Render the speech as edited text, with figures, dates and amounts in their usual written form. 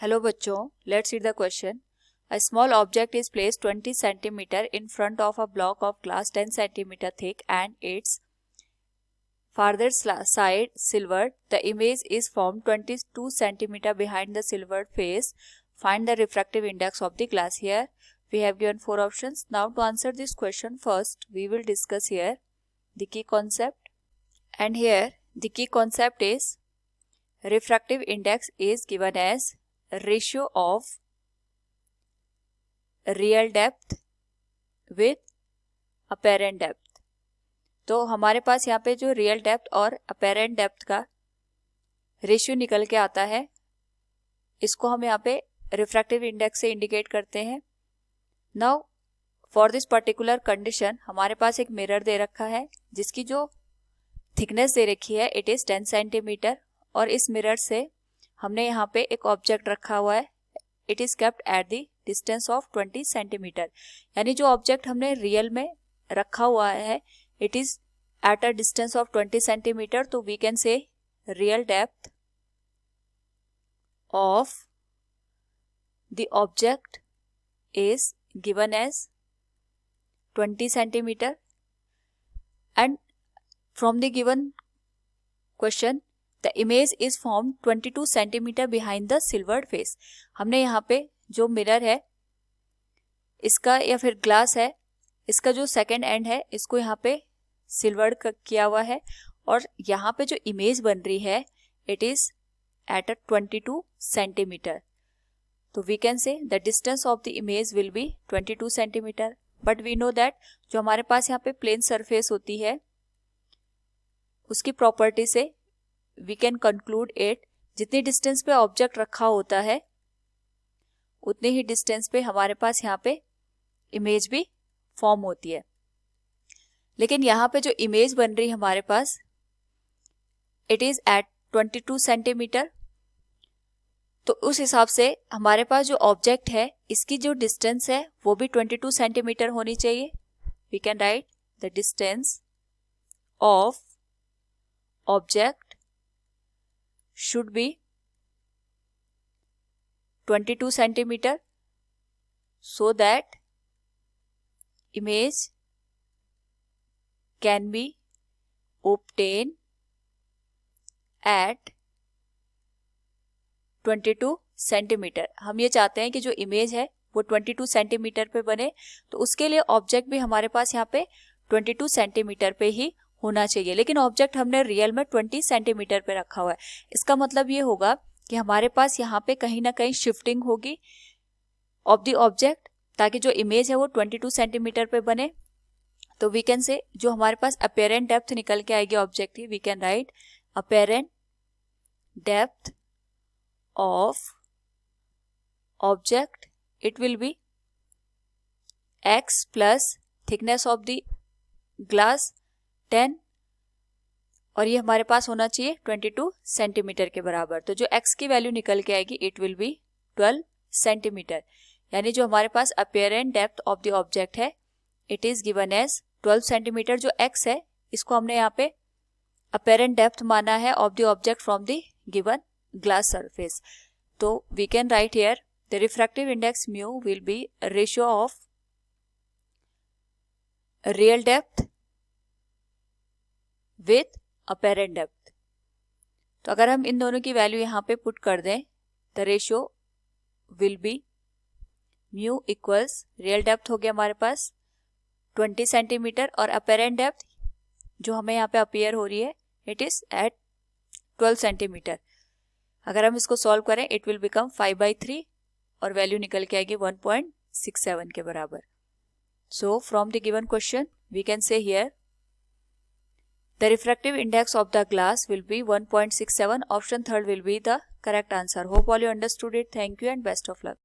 Hello बच्चों, let's read the question. A small object is placed 20 cm in front of a block of glass 10 cm thick and its farther side silvered. The image is formed 22 cm behind the silvered face. Find the refractive index of the glass. Here we have given 4 options. Now to answer this question, first we will discuss here the key concept. And here the key concept is refractive index is given as ratio of real depth with apparent depth. तो हमारे पास यहाँ पे जो real depth और apparent depth का ratio निकल के आता है, इसको हम यहाँ पे रिफ्रैक्टिव इंडेक्स से इंडिकेट करते हैं. Now for this particular condition हमारे पास एक मिरर दे रखा है जिसकी जो थिकनेस दे रखी है इट इज 10 सेंटीमीटर और इस मिरर से हमने यहाँ पे एक ऑब्जेक्ट रखा हुआ है. It is kept at the distance of 20 centimetre. यानी जो ऑब्जेक्ट हमने रियल में रखा हुआ है it is at a distance of 20 centimetre. तो we can say real depth of the object is given as 20 centimetre and from the given question the image is form 22 centimetre behind the silvered face. हमने यहाँ पे जो mirror है इसका या फिर glass है, इसका जो सेकेंड एंड है इसको यहाँ पे सिल्वर्ड किया हुआ है और यहाँ पे जो इमेज बन रही है it is at a 22 centimetre. तो we can say the distance of the image will be 22 centimetre. But we know that जो हमारे पास यहाँ पे प्लेन सरफेस होती है उसकी प्रॉपर्टी से वी कैन कंक्लूड इट जितनी डिस्टेंस पे ऑब्जेक्ट रखा होता है उतने ही डिस्टेंस पे हमारे पास यहाँ पे इमेज भी फॉर्म होती है. लेकिन यहाँ पे जो इमेज बन रही है हमारे पास इट इज एट 22 सेंटीमीटर. तो उस हिसाब से हमारे पास जो ऑब्जेक्ट है इसकी जो डिस्टेंस है वो भी 22 सेंटीमीटर होनी चाहिए. We can write the distance of object should be 22 centimeter so that image can be obtained at 22 centimetre. हम ये चाहते हैं कि जो इमेज है वो 22 सेंटीमीटर पे बने, तो उसके लिए ऑब्जेक्ट भी हमारे पास यहाँ पे 22 सेंटीमीटर पे ही होना चाहिए. लेकिन ऑब्जेक्ट हमने रियल में 20 सेंटीमीटर पे रखा हुआ है. इसका मतलब ये होगा कि हमारे पास यहाँ पे कहीं ना कहीं शिफ्टिंग होगी ऑफ द ऑब्जेक्ट ताकि जो इमेज है वो 22 सेंटीमीटर पे बने. तो वी कैन से जो हमारे पास अपेरेंट डेप्थ निकल के आएगी ऑब्जेक्ट की, we can write apparent depth of object it will be x plus thickness of the glass 10 और ये हमारे पास होना चाहिए 22 सेंटीमीटर के बराबर. तो जो x की वैल्यू निकल के आएगी इट विल बी 12 सेंटीमीटर. यानी जो हमारे पास apparent depth of the object है it is given as 12 centimetre. जो x है इसको हमने यहाँ पे अपेरेंट डेप्थ माना है of the object from the given glass surface. तो we can write here the refractive index mu will be ratio of real depth with apparent depth. तो अगर हम इन दोनों की वैल्यू यहाँ पे पुट कर दें the ratio will be mu equals real depth हो गया हमारे पास 20 सेंटीमीटर और अपेरेंट डेप्थ जो हमें यहाँ पे अपीयर हो रही है इट इज एट 12 सेंटीमीटर. अगर हम इसको सॉल्व करें इट विल बिकम 5/3 और वैल्यू निकल के आएगी 1.67 के बराबर. So from the given question we can say here the refractive index of the glass will be 1.67. Option 3rd will be the correct answer. Hope all you understood it. Thank you and best of luck.